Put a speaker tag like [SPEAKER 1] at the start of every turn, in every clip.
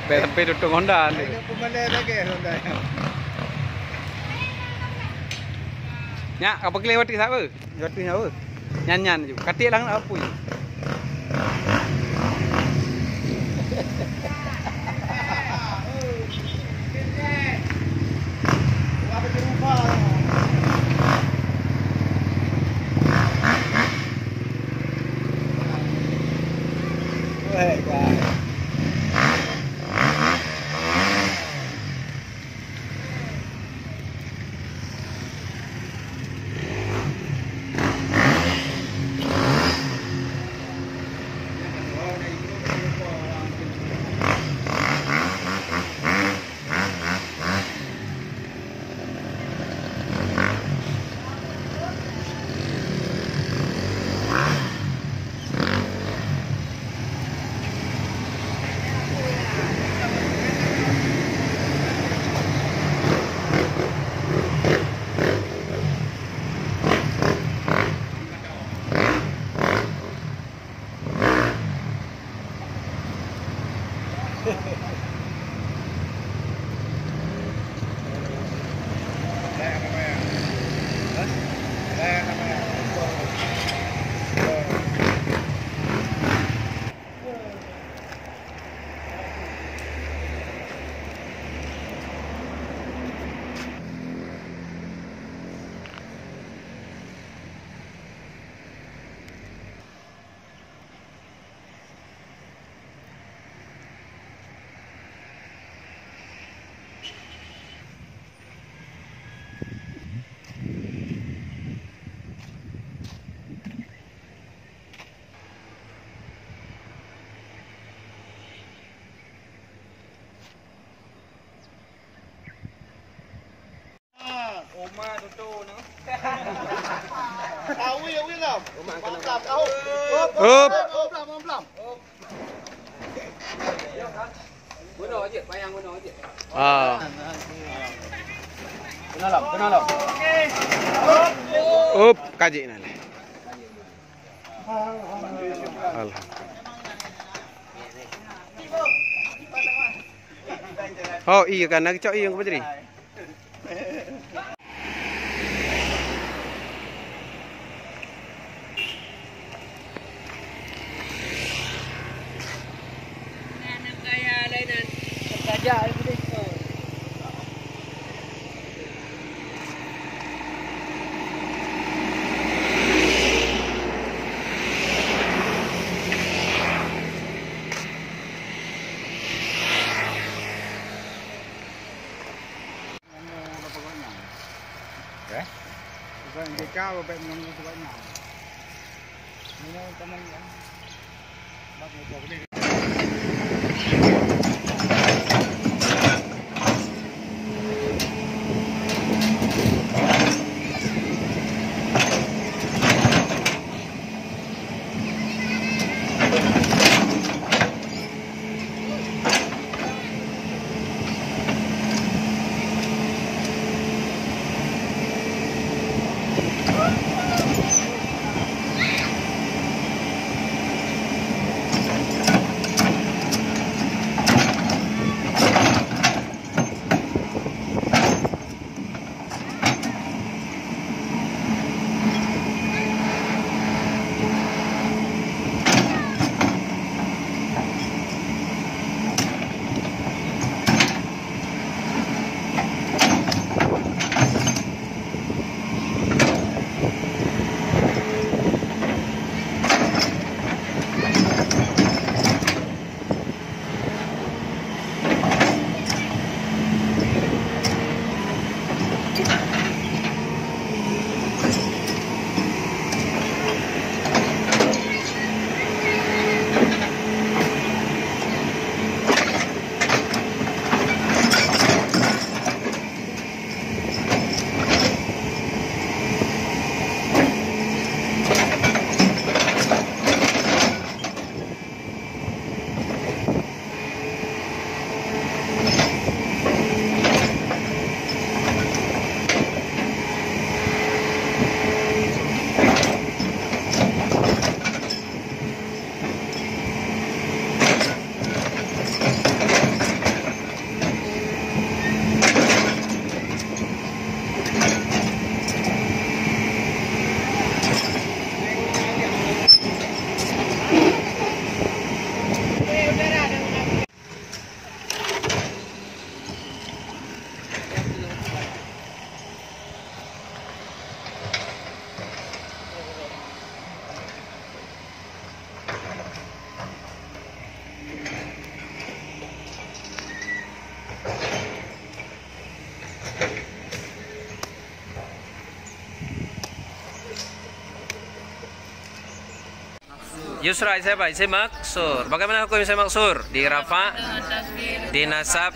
[SPEAKER 1] Tempe tutung Honda ni. Nyak apa kelewat ke siapa? Jatuh siapa? Nyan-nyan je. Katik lang apa je. Oma tutu no. Awi lah. Oma kena tahu. Om. Bunuh aje, bayang bunuh aje. Kena lam. Okey. Up, kaji nale. Oh, iya kan nak cok iya ke Badri. Cao bệnh nó như vậy nào nó cảm ơn bác người có cái
[SPEAKER 2] Yusra isim apa? Isim maksur. Bagaimana hukum isim maksur? Di rafa, di nasab.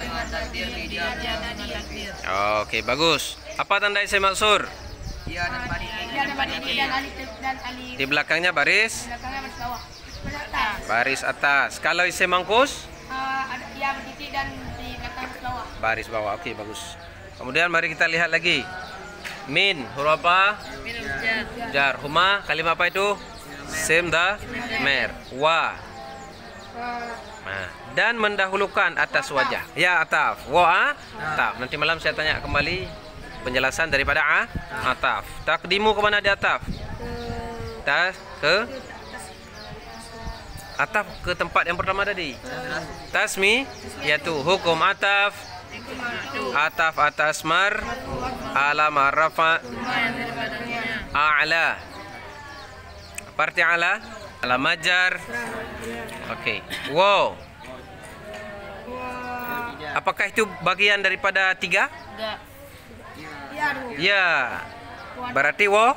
[SPEAKER 2] Oke, bagus. Apa tanda isim maksur?
[SPEAKER 1] Iya dan badi dan alif dan alif.
[SPEAKER 2] Di belakangnya baris
[SPEAKER 1] Belakangnya baris bawah.
[SPEAKER 2] baris atas. Kalau isim mangkus?
[SPEAKER 1] Ada ya berdiri dan di belakang baris bawah.
[SPEAKER 2] Baris bawah. Oke, bagus. Kemudian mari kita lihat lagi. Min, huruf apa? Jar. Huma, kalimat apa itu? Sim mer. Wa. Nah, dan mendahulukan atas wajah. Ya, ataf. Wa, ataf. Nanti malam saya tanya kembali penjelasan daripada ataf. Takdimu ke mana di ataf? Ataf ke tempat yang pertama tadi. Tasmi, yaitu hukum ataf. Ataf atas mar, ala marrafa, a'la. Parti ala, ala majar. Oke. Wow. Apakah itu bagian daripada 3? Ya. Berarti wa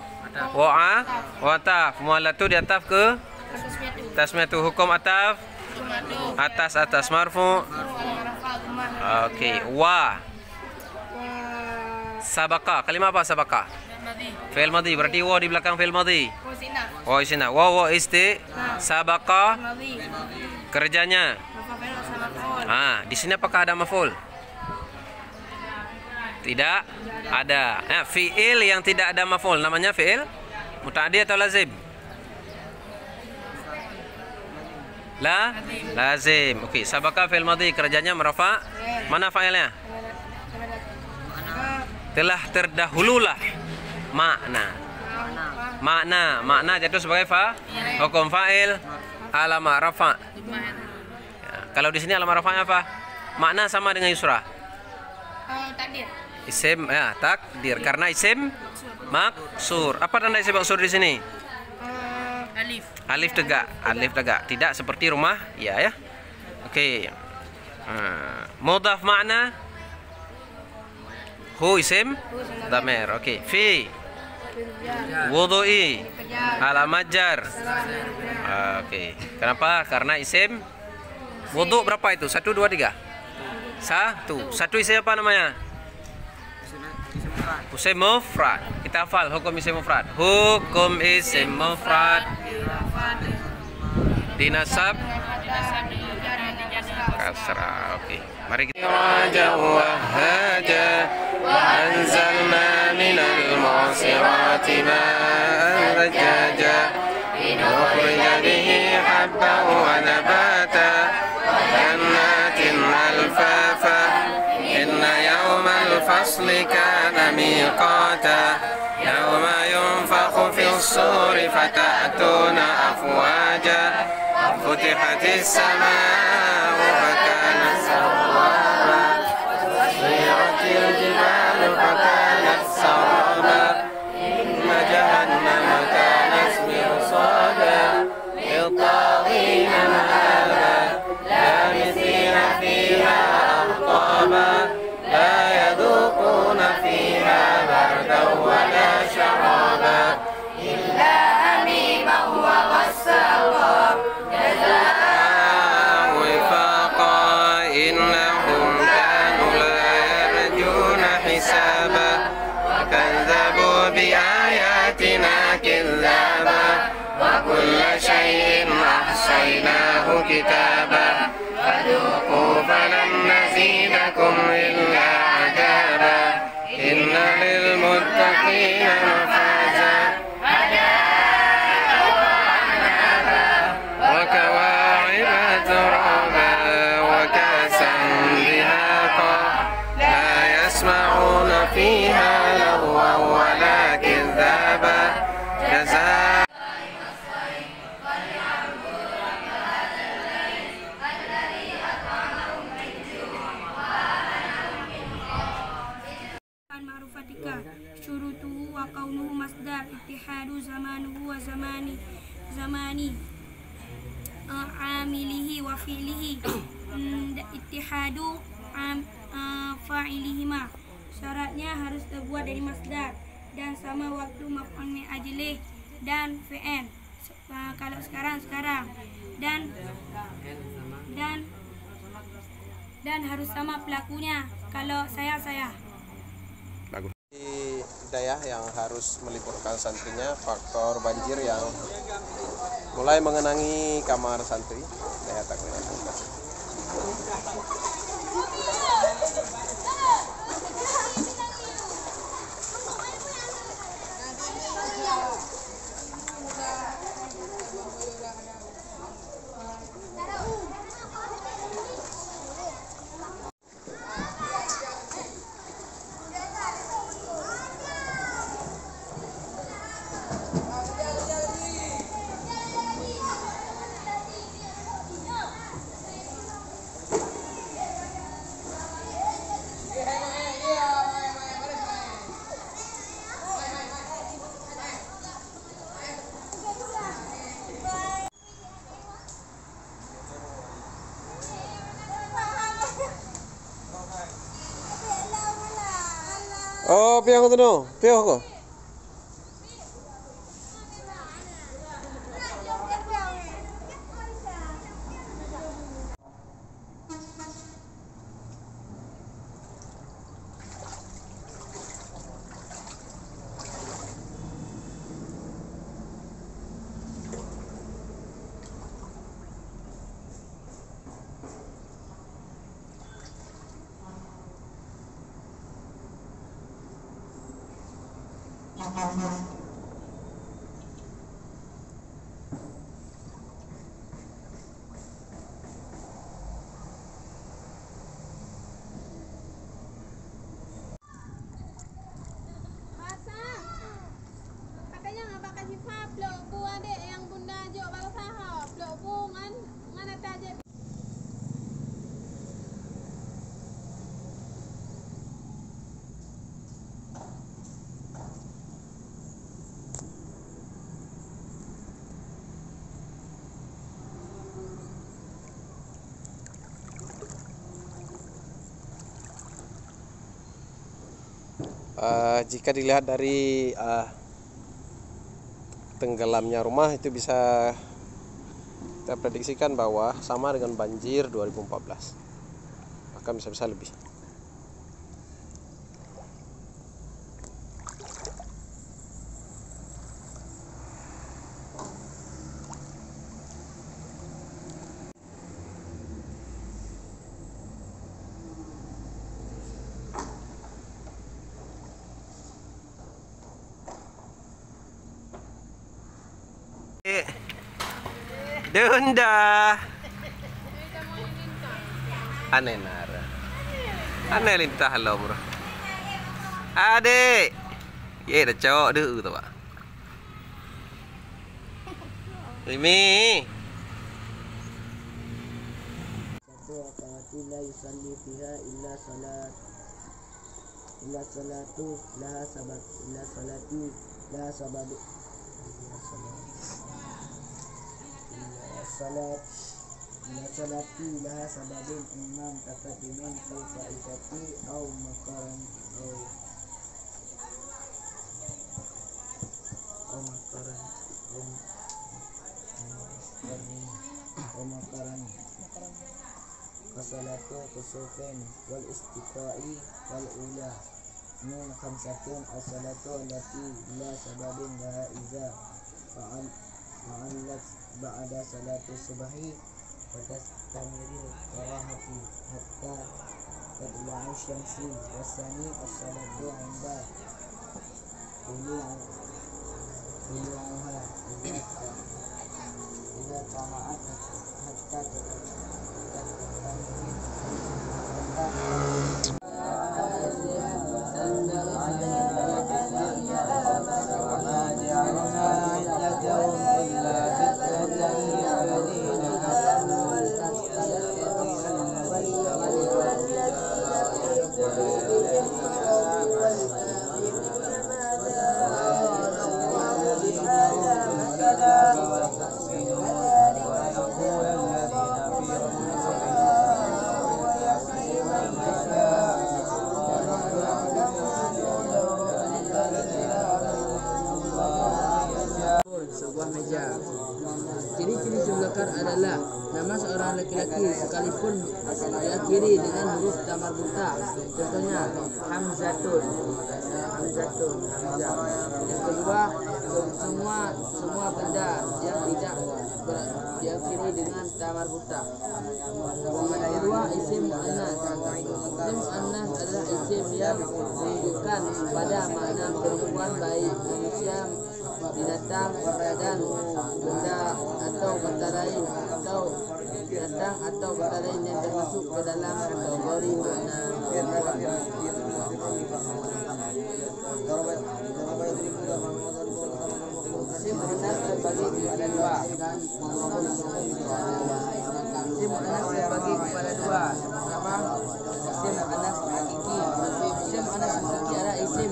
[SPEAKER 2] ataf. Mu'allatu di ataf ke tasmiyatu. Hukum ataf atas marfu. Oke. Wa sabaka. Kalimat apa sabaka? Fi'il madhi. Berarti wa di belakang fi'il madhi. Wa isina. Wa sabaka. Kerjanya. Di sini apakah ada maf'ul? Tidak ada. Fi'il yang tidak ada maf'ul namanya fi'il muta'addi atau lazim? Lazim. Okey, sabaka fi'il madhi, kerjanya merafa. Mana fa'ilnya? Telah terdahululah. Makna jatuh sebagai hukum fa'il alama rafa. Ya, kalau di sini alama rafa'nya apa? Makna sama dengan Yusra.
[SPEAKER 1] Takdir.
[SPEAKER 2] Isim takdir karena isim maksur. Apa tanda isim maksur di sini? Alif tegak. Tidak seperti rumah ya. Oke. Mudhaf makna hu isim dhamir. Oke. Fi wudu'i alamat jar. Oke. Kenapa? Karena isim wudu berapa itu? 1 2 3. Satu isim apa namanya? Isim mufrad. Kita hafal hukum isim mufrad. Hukum isim mufrad dinasab kasrah. Oke. Mari kita raja wa haja wa anzalna minal mu'sirati ma'an rajaja linukhrija bihi habban wa nabata wa jannatin alfafa inna yawmal fasli kana miqata yawma yunfakhu fis suri fatatuna afwaja futihatis samaa'u fakanat sawwaba wasiratil jibalu fakanat saraba inna jahannama kanat mirsada liltaghina ma'aba labithina fiha ahqaba la yadhuquna fiha bardan wala sharaba illa hamiman wa ghassaqa jazaa'an wifaqa innahum kanu la yarjuna hisaba wa kadzabu bi ayatina kidzaba wa kulla shay'in ahsaynahu kitaba fadhuqu falan nazidakum illa adaba inna lil muttaqina mafaza wa kawa'iba turaba wa kasan dihaqa la yasma'una fiha lagwan wa la kidzaba jazaa.
[SPEAKER 3] Ma'rufatika syurutuhu wa kaunuhu masdar ittihadu zamanuhu wa zamani amilihi wa fi'lihi ittihadu fa'ilihima. Syaratnya harus terbuat dari masdar dan sama waktu maf'ul min ajlih dan fi'il Kalau sekarang dan harus sama pelakunya. Kalau saya
[SPEAKER 2] Bagus. Hidayah yang harus meliburkan santrinya, faktor banjir yang mulai mengenangi kamar santri. Hidayah tak mengenang. Oh, piang tu no, piang ko. Jika dilihat dari tenggelamnya rumah, itu bisa kita prediksikan bahwa sama dengan banjir 2014, bahkan bisa lebih. Dunda aneh nara aneh lintah lo bro adek ye dah cowok deh tu pak Mimi
[SPEAKER 1] la yusalli fiha illa salatu laha sabab illa salati laha sabab salati laha sababin imam taqaddimin fauqa ikati au makaran Kasalatu kusufin wal istiqai wal ula min khamsatin as-salatu allati la sababin laha iza fa'allat ba'da salatu subahi wa tastamiril karahati hatta tadla'a syamsi wasani as-salatu 'inda tulu'uha idza tama'at hatta sebuah meja. Ciri-ciri isim zakar adalah nama seorang laki-laki sekalipun diakhiri dengan huruf tamar buta. Contohnya Hamzatun, Hamzah. Yang kedua, semua benda yang tidak diakhiri dengan tamar buta. Yang kedua, isim muannas. Isim muannas adalah isim yang menunjukkan pada makna perempuan baik manusia, binatang dan benda atau kata lain atau binatang atau kata lain yang termasuk ke dalam kategori makna. Isim muannas terbagi kepada dua. Isim muannas terbagi kepada dua. Pertama, isim muannas hakiki. Isim muannas hakiki adalah isim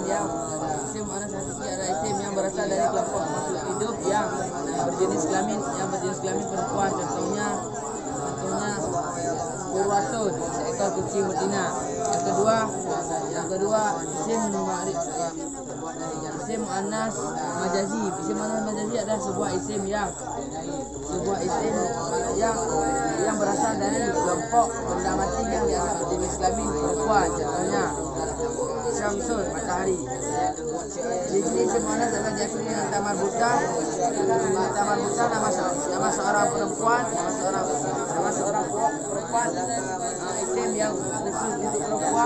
[SPEAKER 1] yang berasal dari kelompok makhluk hidup yang berjenis kelamin perempuan. Contohnya Urwatun, seekor kucing betina. Yang kedua isim muannas majazi. Isim muannas majazi adalah sebuah isim yang berasal dari kelompok benda mati yang dianggap berjenis kelamin perempuan. Contohnya Syamsun, matahari. Jadi isim muannas akan diakhiri dengan tamar buta. Nama seorang perempuan, isim yang untuk perempuan